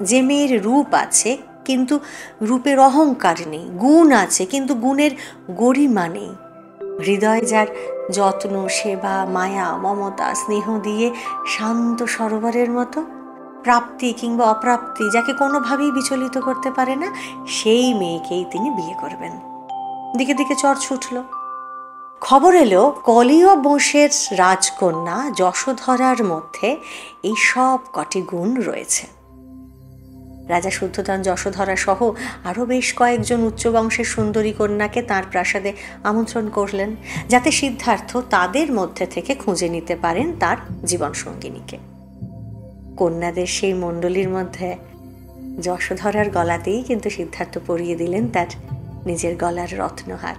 যে মেয়ের রূপ আছে কিন্তু রূপের অহংকার নেই, গুণ আছে কিন্তু গুণের গরিমা নেই, হৃদয় যার যত্ন, সেবা, মায়া, মমতা, স্নেহ দিয়ে শান্ত সরোবরের মতো, প্রাপ্তি কিংবা অপ্রাপ্তি যাকে কোনোভাবেই বিচলিত করতে পারে না, সেই মেয়েকেই তিনি বিয়ে করবেন। দিকে দিকে চর ছুটল। খবর এলো কলীয় বংশের রাজকন্যা যশোধরার মধ্যে এই সব কটি গুণ রয়েছে। রাজা শুদ্ধোধন যশোধরা সহ আরও বেশ কয়েকজন উচ্চ বংশের সুন্দরী কন্যাকে তাঁর প্রাসাদে আমন্ত্রণ করলেন, যাতে সিদ্ধার্থ তাদের মধ্যে থেকে খুঁজে নিতে পারেন তার জীবনসঙ্গিনীকে। কন্যাদের সেই মণ্ডলীর মধ্যে যশোধরার গলাতেই কিন্তু সিদ্ধার্থ পরিয়ে দিলেন তার নিজের গলার রত্নহার।